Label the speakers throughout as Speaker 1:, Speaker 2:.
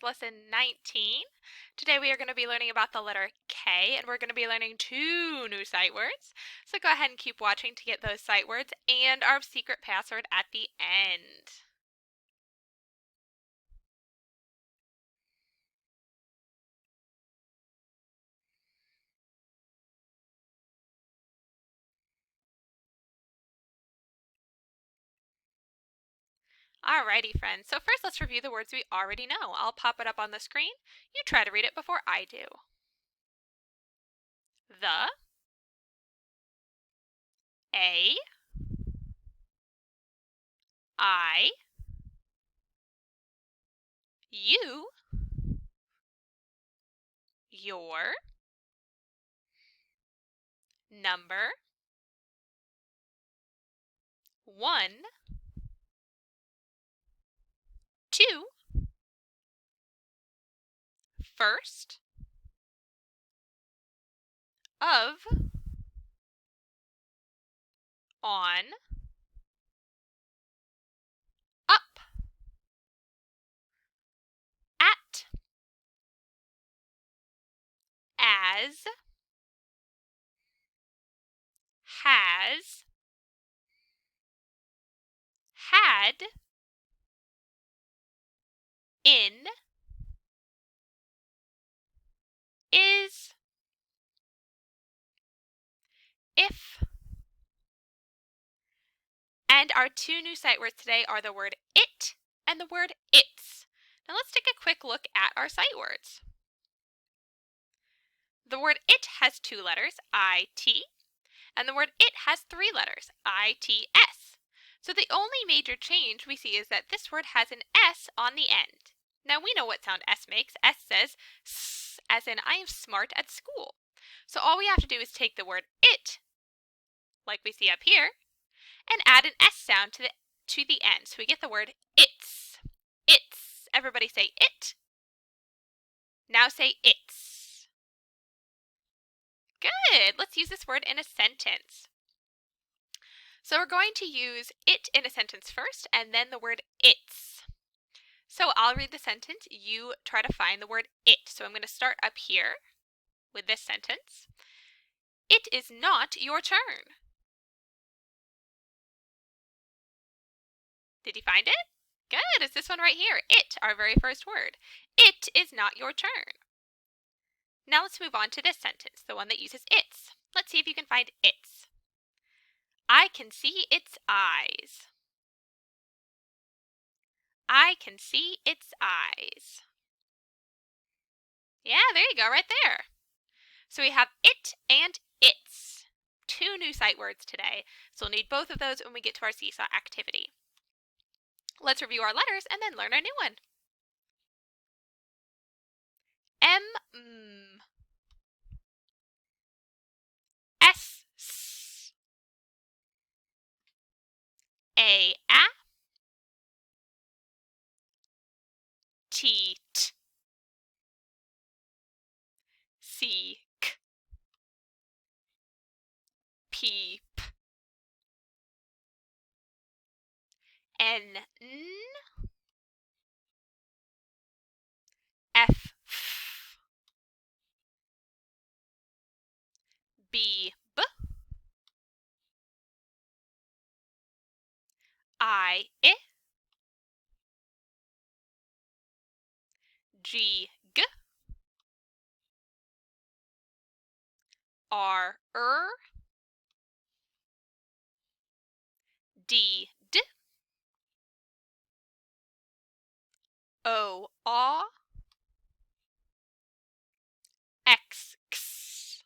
Speaker 1: lesson 19. Today we are going to be learning about the letter K, and we're going to be learning 2 new sight words. So go ahead and keep watching to get those sight words and our secret password at the end. Alrighty, friends. So first let's review the words we already know. I'll pop it up on the screen. You try to read it before I do. The, a, I, you, your, number, 1, 2, first, of, on, up, at, as, has, had, in, is, if. And our 2 new sight words today are the word it and the word its. Now let's take a quick look at our sight words. The word it has 2 letters, I-T, and the word it has 3 letters, I-T-S. So the only major change we see is that this word has an S on the end. Now we know what sound S makes. S says S, as in I am smart at school. So all we have to do is take the word it, like we see up here, and add an S sound to the end. So we get the word its. Its. Everybody say it. Now say its. Good. Let's use this word in a sentence. So we're going to use it in a sentence first, and then the word its. So I'll read the sentence. You try to find the word it. So I'm going to start up here with this sentence. It is not your turn. Did you find it? Good. It's this one right here. It, our very first word. It is not your turn. Now let's move on to this sentence, the one that uses its. Let's see if you can find its. I can see its eyes. I can see its eyes. Yeah, there you go, right there. So we have it and its. 2 new sight words today. So we'll need both of those when we get to our Seesaw activity. Let's review our letters and then learn a new one. M, S, S, A, T, T, C, K, P, P, N, N, F, F, B, B, I, G, G, R, D, D, O, X, X,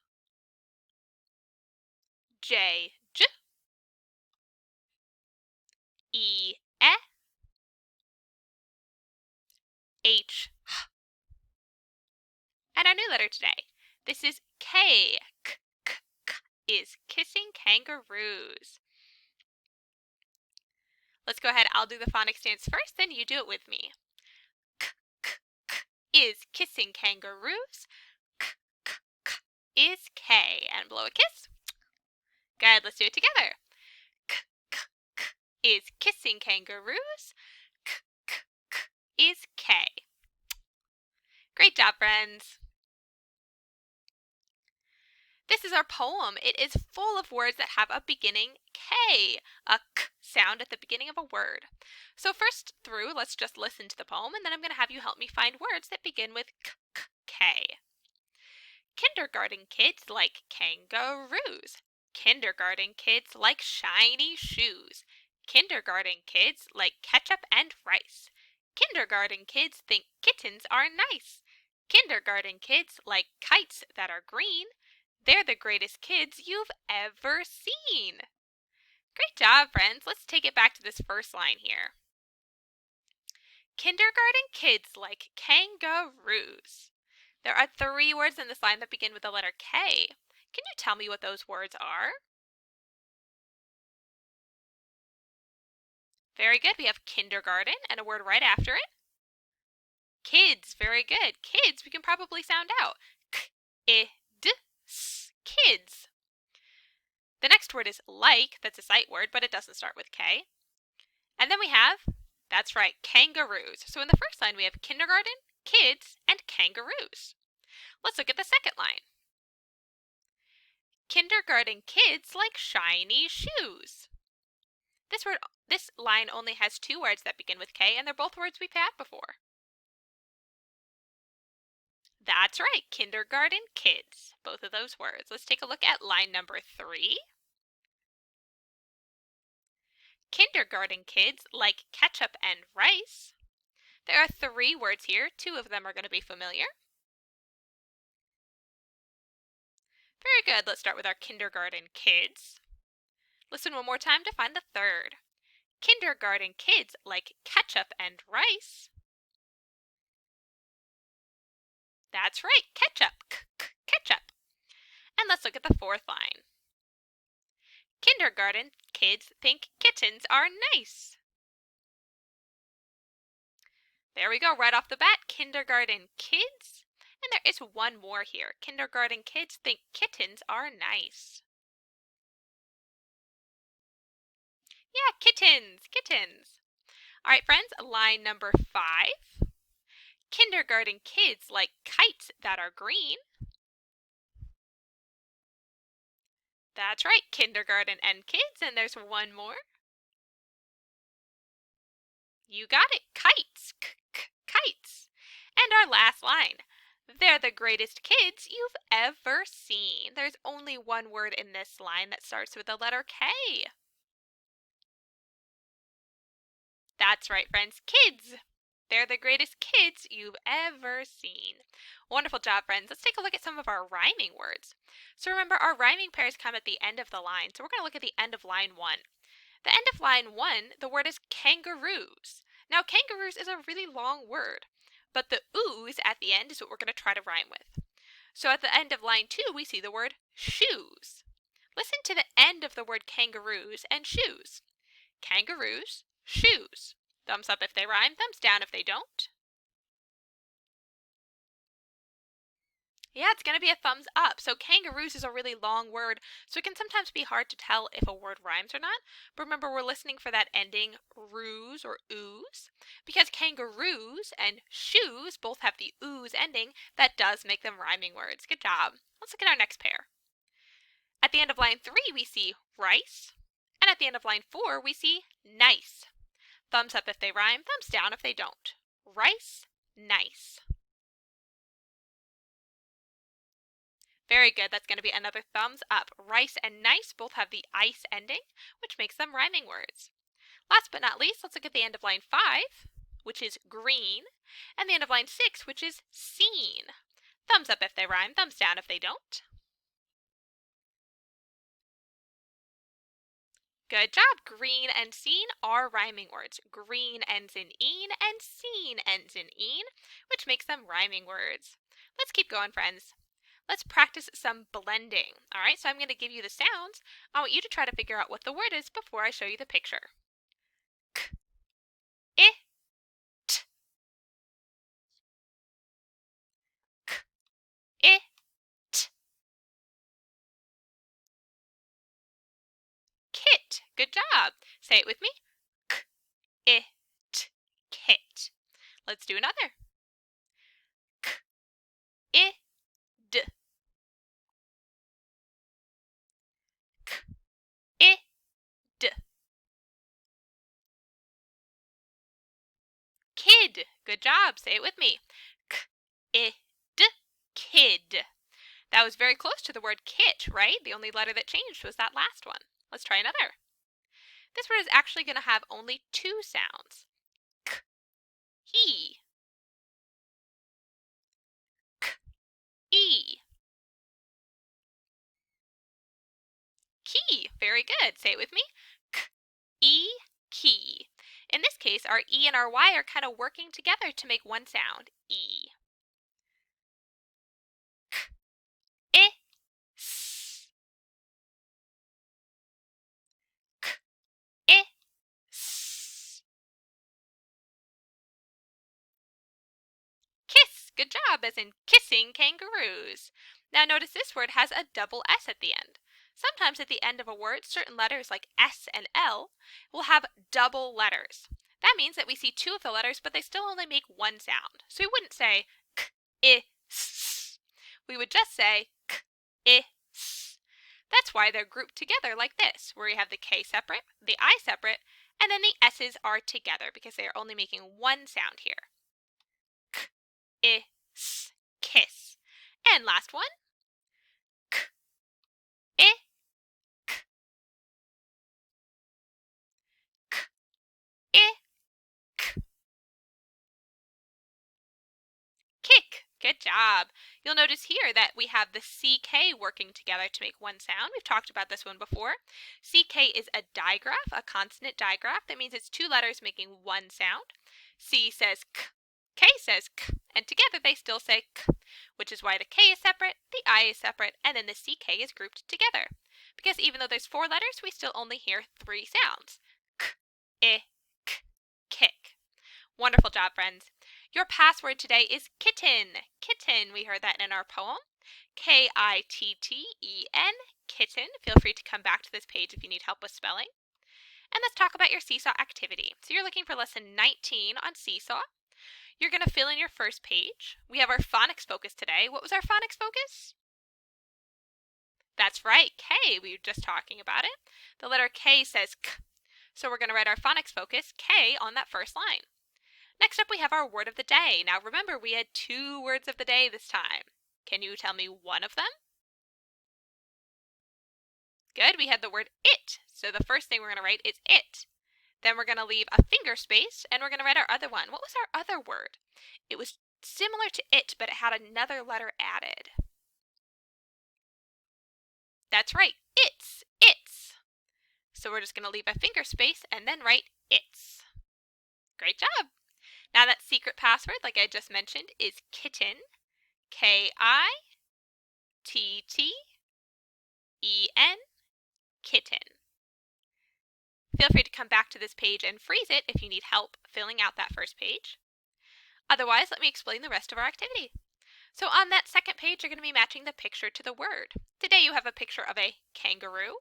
Speaker 1: J, J, E, H, H. And our new letter today. This is K. K, K, K is kissing kangaroos. Let's go ahead. I'll do the phonics dance first, then you do it with me. K, K, K is kissing kangaroos. K, K, K is K. And blow a kiss. Good, let's do it together. K, K, K is kissing kangaroos. K, K, K is K. Great job, friends. This is our poem. It is full of words that have a beginning K, a K sound at the beginning of a word. So first through, let's just listen to the poem, and then I'm going to have you help me find words that begin with K, K, K. Kindergarten kids like kangaroos. Kindergarten kids like shiny shoes. Kindergarten kids like ketchup and rice. Kindergarten kids think kittens are nice. Kindergarten kids like kites that are green. They're the greatest kids you've ever seen. Great job, friends. Let's take it back to this first line here. Kindergarten kids like kangaroos. There are 3 words in this line that begin with the letter K. Can you tell me what those words are? Very good. We have kindergarten and a word right after it. Kids. Very good. Kids, we can probably sound out. K-I-D-S. Kids. The next word is like. That's a sight word, but it doesn't start with K. And then we have, that's right, kangaroos. So in the first line, we have kindergarten, kids, and kangaroos. Let's look at the second line. Kindergarten kids like shiny shoes. This line only has 2 words that begin with K, and they're both words we've had before. That's right, kindergarten kids, both of those words. Let's take a look at line number 3. Kindergarten kids like ketchup and rice. There are 3 words here. 2 of them are going to be familiar. Very good. Let's start with our kindergarten kids. Listen one more time to find the third. Kindergarten kids like ketchup and rice. That's right, ketchup, ketchup. And let's look at the fourth line. Kindergarten kids think kittens are nice. There we go, right off the bat, kindergarten kids. And there is one more here. Kindergarten kids think kittens are nice. Yeah, kittens, kittens. All right, friends, line number 5. Kindergarten kids like kites that are green. That's right, kindergarten and kids, and there's one more. You got it, kites, kites. And our last line, they're the greatest kids you've ever seen. There's only one word in this line that starts with the letter K. That's right, friends, kids. They're the greatest kids you've ever seen. Wonderful job, friends. Let's take a look at some of our rhyming words. So remember, our rhyming pairs come at the end of the line. So we're going to look at the end of line 1. The end of line 1, the word is kangaroos. Now, kangaroos is a really long word, but the ooze at the end is what we're going to try to rhyme with. So at the end of line 2, we see the word shoes. Listen to the end of the word kangaroos and shoes. Kangaroos, shoes. Thumbs up if they rhyme, thumbs down if they don't. Yeah, it's going to be a thumbs up. So kangaroos is a really long word, so it can sometimes be hard to tell if a word rhymes or not. But remember, we're listening for that ending roos or ooze. Because kangaroos and shoes both have the ooze ending, that does make them rhyming words. Good job. Let's look at our next pair. At the end of line 3, we see rice. And at the end of line 4, we see nice. Thumbs up if they rhyme, thumbs down if they don't. Rice, nice. Very good. That's going to be another thumbs up. Rice and nice both have the ice ending, which makes them rhyming words. Last but not least, let's look at the end of line 5, which is green, and the end of line 6, which is seen. Thumbs up if they rhyme, thumbs down if they don't. Good job. Green and seen are rhyming words. Green ends in een and seen ends in een, which makes them rhyming words. Let's keep going, friends. Let's practice some blending. All right, so I'm going to give you the sounds. I want you to try to figure out what the word is before I show you the picture. K, I, t. K, I, t. Kit. Good job. Say it with me. K, I, t. Kit. Let's do another. K, I, d. K, I, d. Kid. Good job. Say it with me. K, I, d. Kid. That was very close to the word kit, right? The only letter that changed was that last one. Let's try another. This word is actually going to have only two sounds. K, he. K, e. Key. Very good. Say it with me. K, e, key. In this case, our E and our Y are kind of working together to make one sound. E. K, I, s. K, I, s. Kiss. Good job, as in kissing kangaroos. Now notice this word has a double S at the end. Sometimes at the end of a word, certain letters like S and L will have double letters. That means that we see two of the letters, but they still only make one sound. So we wouldn't say k, I, s. We would just say k, I, s. That's why they're grouped together like this, where you have the K separate, the I separate, and then the S's are together because they are only making one sound here. K, I, s. Kiss. And last one. K, I, k, k, I, k. Kick. Good job. You'll notice here that we have the CK working together to make one sound. We've talked about this one before. CK is a digraph, a consonant digraph. That means it's two letters making one sound. C says k, K says k, and together they still say k, which is why the K is separate, the I is separate, and then the CK is grouped together. Because even though there's four letters, we still only hear three sounds. K, I, k, kick. Wonderful job, friends. Your password today is kitten. Kitten. We heard that in our poem. K-I-T-T-E-N. Kitten. Feel free to come back to this page if you need help with spelling. And let's talk about your Seesaw activity. So you're looking for lesson 19 on Seesaw. You're going to fill in your first page. We have our phonics focus today. What was our phonics focus? That's right, K. We were just talking about it. The letter K says k. So we're going to write our phonics focus, K, on that first line. Next up, we have our word of the day. Now remember, we had two words of the day this time. Can you tell me one of them? Good, we had the word it. So the first thing we're going to write is it. Then we're going to leave a finger space, and we're going to write our other one. What was our other word? It was similar to it, but it had another letter added. That's right, it's. So we're just going to leave a finger space and then write it's. Great job. Now that secret password, like I just mentioned, is kitten. K-I-T-T-E-N. Kitten. Feel free to come back to this page and freeze it if you need help filling out that first page. Otherwise, let me explain the rest of our activity. So on that second page, you're going to be matching the picture to the word. Today you have a picture of a kangaroo,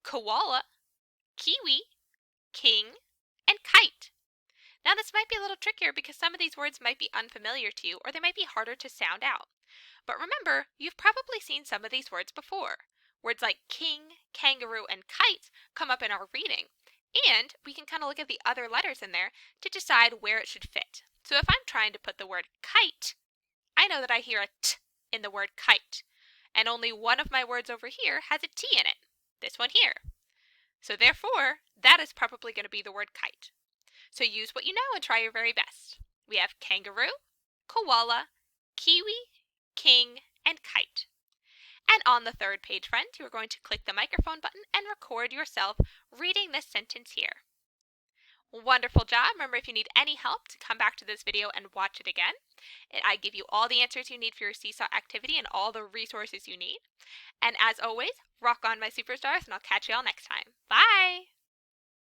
Speaker 1: koala, kiwi, king, and kite. Now this might be a little trickier because some of these words might be unfamiliar to you or they might be harder to sound out. But remember, you've probably seen some of these words before. Words like king, kangaroo, and kite come up in our reading. And we can kind of look at the other letters in there to decide where it should fit. So if I'm trying to put the word kite, I know that I hear a T in the word kite. And only one of my words over here has a T in it. This one here. So therefore, that is probably going to be the word kite. So use what you know and try your very best. We have kangaroo, koala, kiwi, king, and kite. And on the third page, friends, you are going to click the microphone button and record yourself reading this sentence here. Wonderful job. Remember, if you need any help, to come back to this video and watch it again. I give you all the answers you need for your Seesaw activity and all the resources you need. And as always, rock on, my superstars, and I'll catch you all next time. Bye!